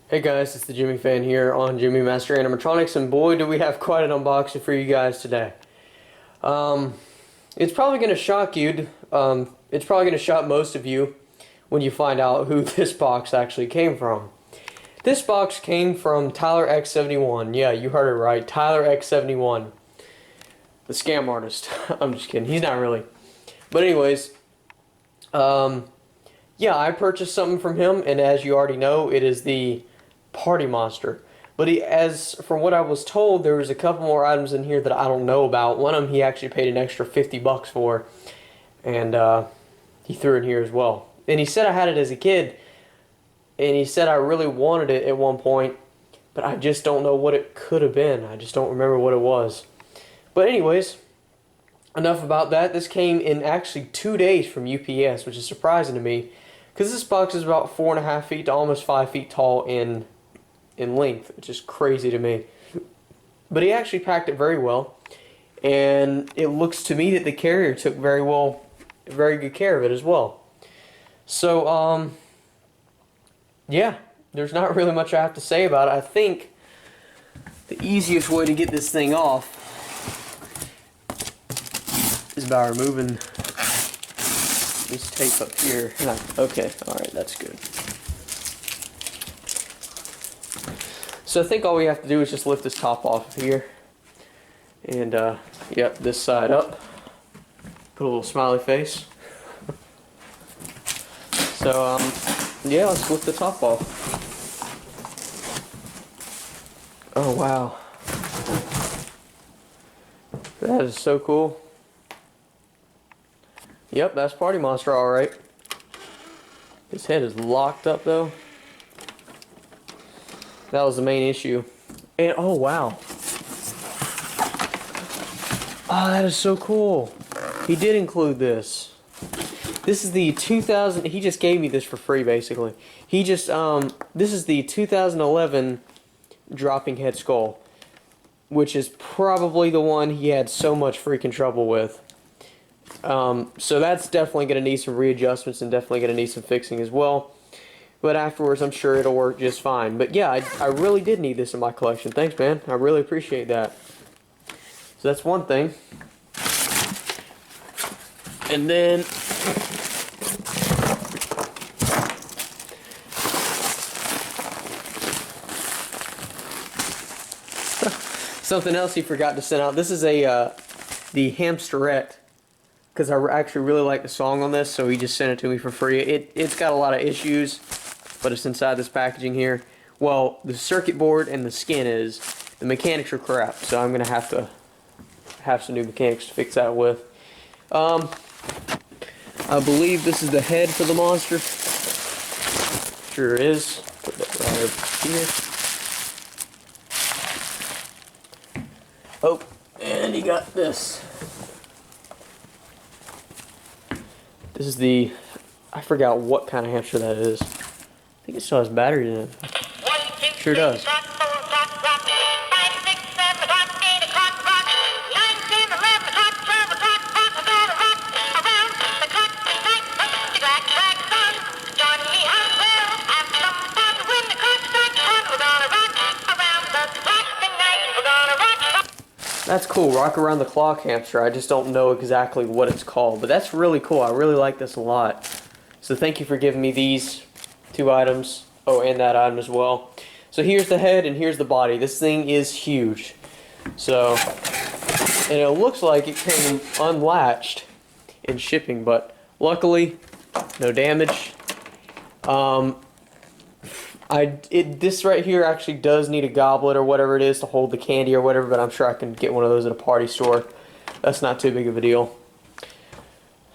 Hey guys, it's the Gemmy Fan here on Gemmy Master Animatronics, and boy do we have quite an unboxing for you guys today. It's probably going to shock you, it's probably going to shock most of you when you find out who this box actually came from. This box came from Tyler X71, yeah, you heard it right, Tyler X71, the scam artist. I'm just kidding, he's not really. But anyways, yeah, I purchased something from him, and as you already know, it is the Party Monster. But as from what I was told, there was a couple more items in here that I don't know about. One of them he actually paid an extra 50 bucks for, and he threw in here as well. And he said I had it as a kid, and he said I really wanted it at one point, but I just don't know what it could have been. I just don't remember what it was. But anyways, enough about that. This came in actually 2 days from UPS, which is surprising to me, because this box is about 4.5 feet to almost 5 feet tall in length, which is crazy to me. But he actually packed it very well, and it looks to me that the carrier took very good care of it as well. So, yeah, there's not really much I have to say about it. I think the easiest way to get this thing off is by removing this tape up here. Okay, alright, that's good. So I think all we have to do is just lift this top off of here. And, yep, this side up. Put a little smiley face. So, yeah, let's lift the top off. Oh, wow. That is so cool. Yep, that's Party Monster, alright. His head is locked up, though. That was the main issue. And, oh, wow. Oh, that is so cool. He did include this. This is the 2000, he just gave me this for free, basically. He just, this is the 2011 dropping head skull, which is probably the one he had so much freaking trouble with. So that's definitely going to need some readjustments and definitely going to need some fixing as well. But afterwards, I'm sure it'll work just fine. But yeah, I really did need this in my collection. Thanks, man. I really appreciate that. So that's one thing. And then something else he forgot to send out. This is the Hamsterette, because I actually really like the song on this, so he just sent it to me for free. It's got a lot of issues, but it's inside this packaging here. Well, the circuit board and the skin is. The mechanics are crap, so I'm going to have some new mechanics to fix that with. I believe this is the head for the monster. Sure is. Put that right over here. Oh, and he got this. This is the, I forgot what kind of hamster that is. I think it still has batteries in it. Sure does. That's cool, Rock Around the Clock hamster. I just don't know exactly what it's called, but that's really cool. I really like this a lot. So thank you for giving me these two items. Oh, and that item as well. So here's the head and here's the body. This thing is huge. So, and it looks like it came unlatched in shipping, but luckily, no damage. This right here actually does need a goblet or whatever it is to hold the candy or whatever, but I'm sure I can get one of those at a party store. That's not too big of a deal.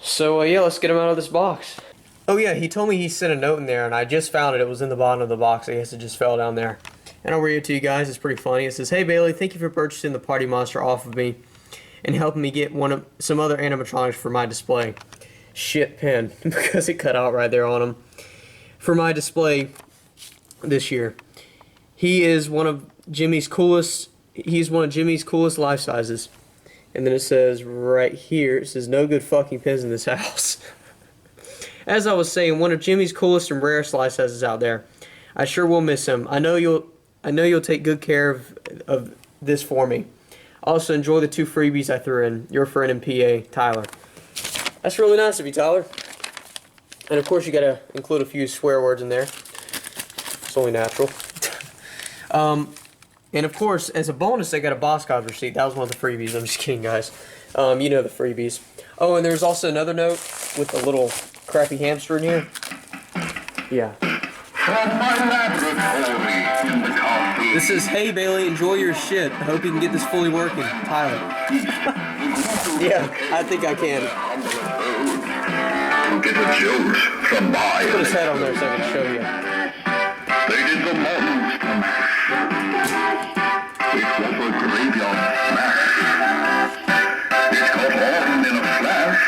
So yeah, let's get him out of this box. Oh yeah, he told me he sent a note in there, and I just found it. It was in the bottom of the box. I guess it just fell down there. And I'll read it to you guys. It's pretty funny. It says, "Hey Bailey, thank you for purchasing the Party Monster off of me and helping me get some other animatronics for my display." Shit pen, because it cut out right there on him. For my display this year. He is one of Jimmy's coolest life sizes. And then it says right here, it says, "No good fucking pins in this house." As I was saying, one of Jimmy's coolest and rarest life sizes out there. I sure will miss him. I know you'll take good care of this for me. Also, enjoy the 2 freebies I threw in. Your friend and PA, Tyler. That's really nice of you, Tyler. And of course, you gotta include a few swear words in there. It's only natural. And of course, as a bonus, I got a Boss Cod receipt. That was one of the freebies. I'm just kidding, guys. You know the freebies. Oh, and there's also another note with a little crappy hamster in here. Yeah. This is, hey Bailey, enjoy your shit. I hope you can get this fully working. Tyler. Yeah, I think I can. Put his head on there so I can show you. They did the monster mash. It was a graveyard smash. It caught on in a flash.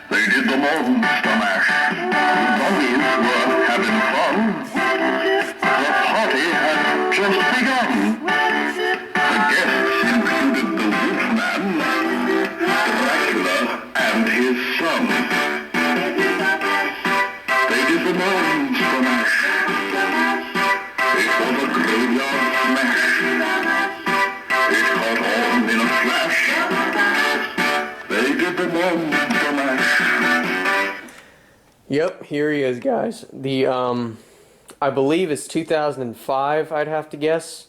They did the monster mash. Zombies were having fun. The party had just begun. The guests included the Wolfman, Dracula, and his son. They did the monster mash. It was a graveyard smash. It caught on in a flash. They did the monster mash. Yep, here he is, guys. The I believe it's 2005. I'd have to guess.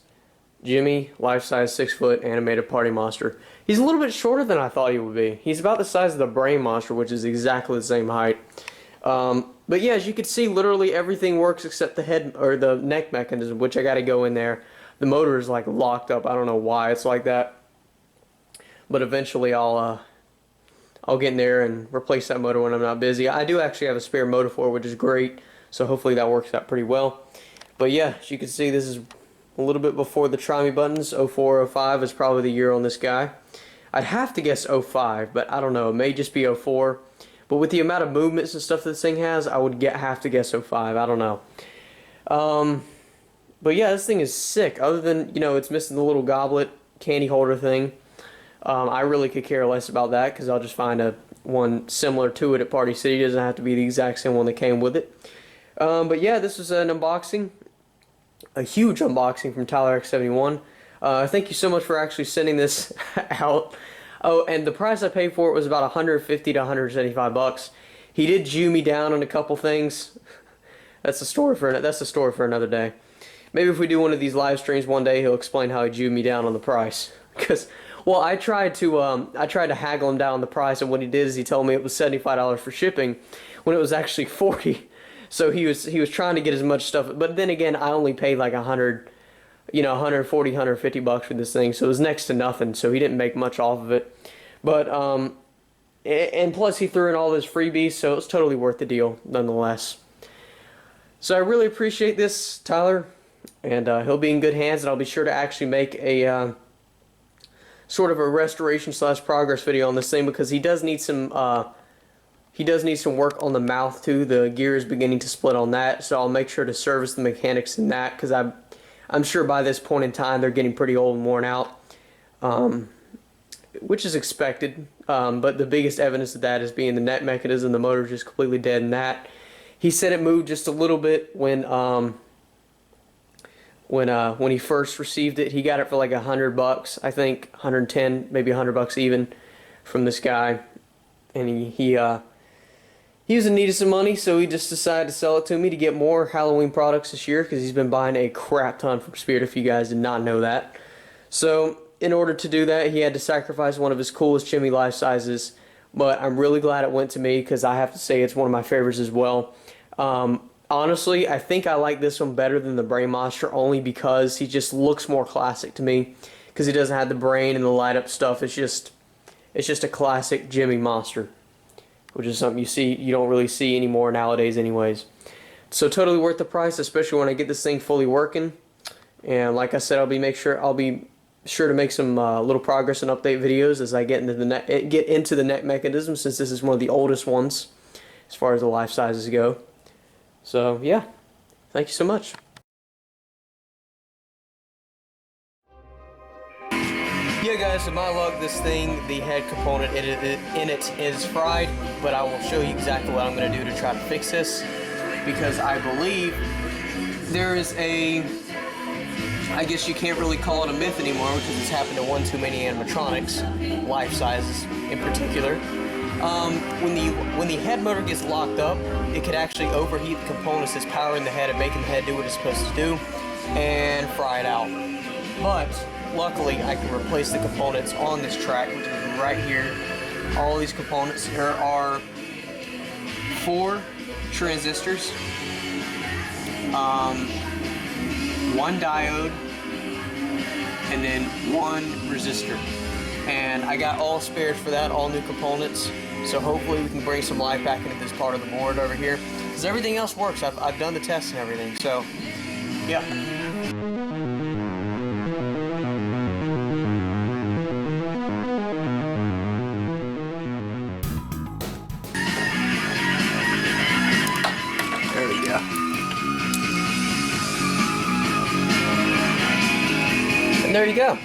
Jimmy, life-size, 6-foot animated party monster. He's a little bit shorter than I thought he would be. He's about the size of the brain monster, which is exactly the same height. But yeah, as you can see, literally everything works except the head or the neck mechanism, which I got to go in there. The motor is like locked up. I don't know why it's like that, but eventually I'll get in there and replace that motor when I'm not busy. I do actually have a spare motor for it, which is great. So hopefully that works out pretty well. But yeah, as you can see, this is a little bit before the try me buttons. 04, 05 is probably the year on this guy. I'd have to guess 05, but I don't know. It may just be 04. But with the amount of movements and stuff this thing has, I would have to guess 05. I don't know. But yeah, this thing is sick. Other than, you know, it's missing the little goblet candy holder thing. I really could care less about that because I'll just find one similar to it at Party City. It doesn't have to be the exact same one that came with it. But yeah, this was an unboxing. A huge unboxing from Tyler X71. Thank you so much for actually sending this out. Oh, and the price I paid for it was about 150 to 175 bucks. He did Jew me down on a couple things. That's a story for another day. Maybe if we do one of these live streams one day, he'll explain how he Jewed me down on the price. Because, well, I tried to haggle him down on the price, and what he did is he told me it was $75 for shipping, when it was actually $40. So he was trying to get as much stuff, but then again, I only paid like 100. You know, 140, 150 bucks for this thing, so it was next to nothing, so he didn't make much off of it. But, and plus he threw in all those freebies, so it was totally worth the deal, nonetheless. So I really appreciate this, Tyler, and he'll be in good hands, and I'll be sure to actually make a, sort of a restoration / progress video on this thing, because he does need some work on the mouth, too. The gear is beginning to split on that, so I'll make sure to service the mechanics in that, because I'm sure by this point in time they're getting pretty old and worn out, which is expected. But the biggest evidence of that is being the neck mechanism. The motor is just completely dead in that. He said it moved just a little bit when he first received it. He got it for like $100, I think, 110, maybe $100 even, from this guy, and he was in need of some money, so he just decided to sell it to me to get more Halloween products this year, because he's been buying a crap ton from Spirit, if you guys did not know that. So, in order to do that, he had to sacrifice one of his coolest Jimmy life sizes, but I'm really glad it went to me, because I have to say it's one of my favorites as well. Honestly, I think I like this one better than the Brain Monster, only because he just looks more classic to me, because he doesn't have the brain and the light up stuff. It's just a classic Jimmy monster, which is something you don't really see anymore nowadays anyways. So totally worth the price, especially when I get this thing fully working. And like I said, I'll be sure to make some little progress and update videos as I get into the neck mechanism, since this is one of the oldest ones as far as the life sizes go. So yeah, thank you so much. Yeah guys, to my luck, this thing, the head component in it is fried, but I will show you exactly what I'm going to do to try to fix this. because I believe there is a, I guess you can't really call it a myth anymore because it's happened to one too many animatronics, life sizes in particular. When the head motor gets locked up, it could actually overheat the components that's powering the head and making the head do what it's supposed to do and fry it out. But luckily, I can replace the components on this track, which is right here. All these components. There are 4 transistors, 1 diode, and then 1 resistor. And I got all spares for that, all new components. So hopefully we can bring some life back into this part of the board over here. Because everything else works. I've done the tests and everything. So, yeah. There we go. And there you go.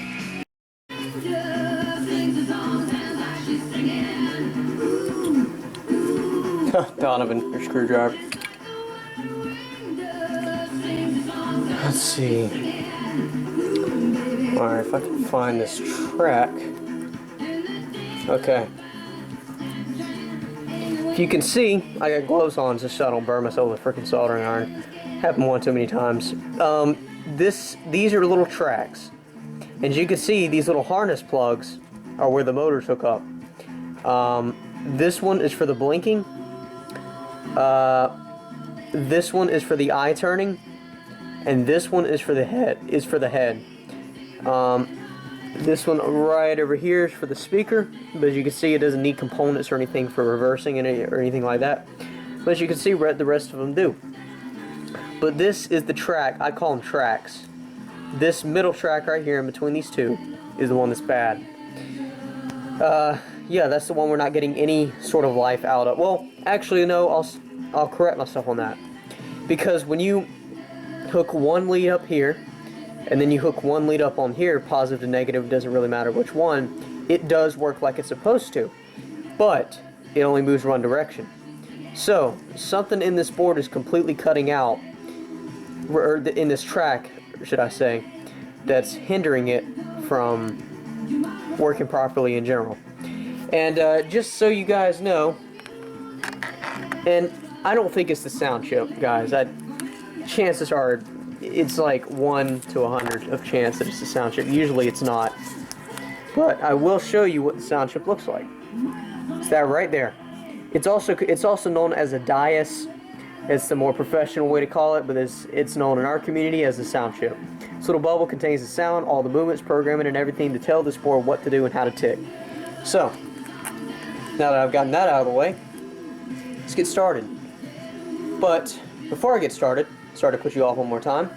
Donovan, your screwdriver. Let's see. Alright, if I can find this track. Okay. If you can see, I got gloves on just so I don't burn myself with a freaking soldering iron. Happened one too many times. These are little tracks. And as you can see, these little harness plugs are where the motors hook up. This one is for the blinking. This one is for the eye turning, and this one is for the head. This one right over here is for the speaker, but as you can see, it doesn't need components or anything for reversing it or anything like that. But as you can see, the rest of them do. But this is the track. I call them tracks. This middle track right here in between these two is the one that's bad. Yeah, that's the one we're not getting any sort of life out of. Well, actually, no, I'll correct myself on that. Because when you hook one lead up here, and then you hook one lead up on here, positive to negative, doesn't really matter which one, it does work like it's supposed to. But it only moves one direction. So, something in this board is completely cutting out, or in this track, should I say, that's hindering it from working properly in general. And just so you guys know, and I don't think it's the sound chip, guys. Chances are it's like 1 to 100 of chance that it's the sound chip. Usually it's not. But I will show you what the sound chip looks like. It's that right there. It's also known as a dais. It's the more professional way to call it, but it's known in our community as a sound chip. This little bubble contains the sound, all the movements, programming, and everything to tell this board what to do and how to tick. So, now that I've gotten that out of the way, let's get started. But before I get started, sorry to put you off one more time,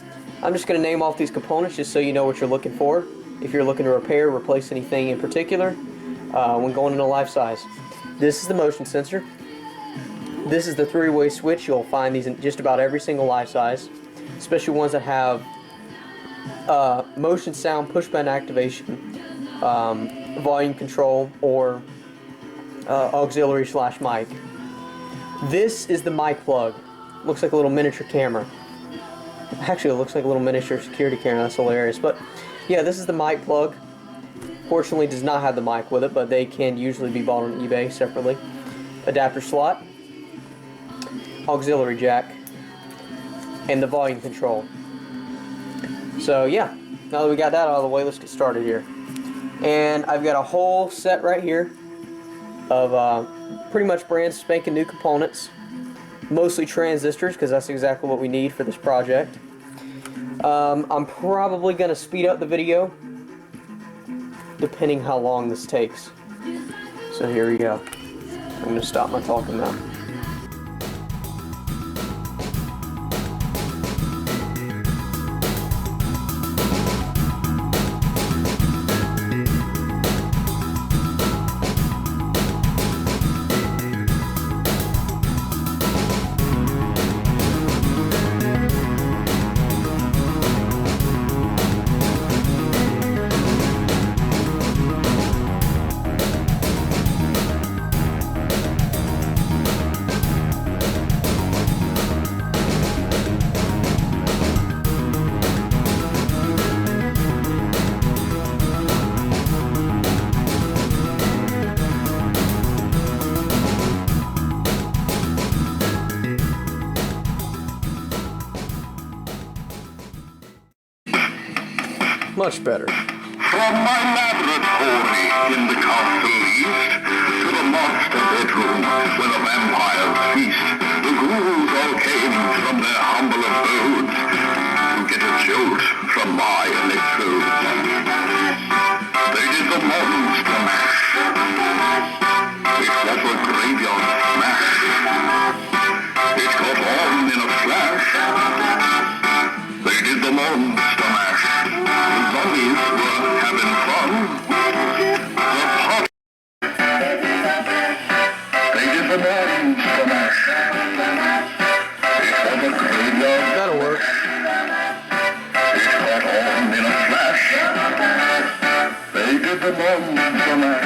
I'm just going to name off these components just so you know what you're looking for. If you're looking to repair or replace anything in particular when going into life size. This is the motion sensor. This is the 3-way switch. You'll find these in just about every single life size, especially ones that have motion, sound, push button activation, volume control, or auxiliary / mic. This is the mic plug. Looks like a little miniature camera. Actually, it looks like a little miniature security camera. That's hilarious. But yeah, this is the mic plug. Fortunately, does not have the mic with it, but they can usually be bought on eBay separately. Adapter slot, auxiliary jack, and the volume control. So yeah, now that we got that out of the way, let's get started here. And I've got a whole set right here of pretty much brand spanking new components, mostly transistors because that's exactly what we need for this project. I'm probably going to speed up the video depending how long this takes. So here we go. I'm going to stop my talking now. Much better. From my laboratory in the castle east to the master bedroom where the vampires feast, the ghouls all came from their humble abodes to get a jolt from my electrodes. They did the monster mash. It was a graveyard smash. It caught on in a flash. They did the monster mash. The zombies were having fun. The pot. They did the monster mash. It was a graveyard. That'll work. It caught on in a flash. They did the monster mash.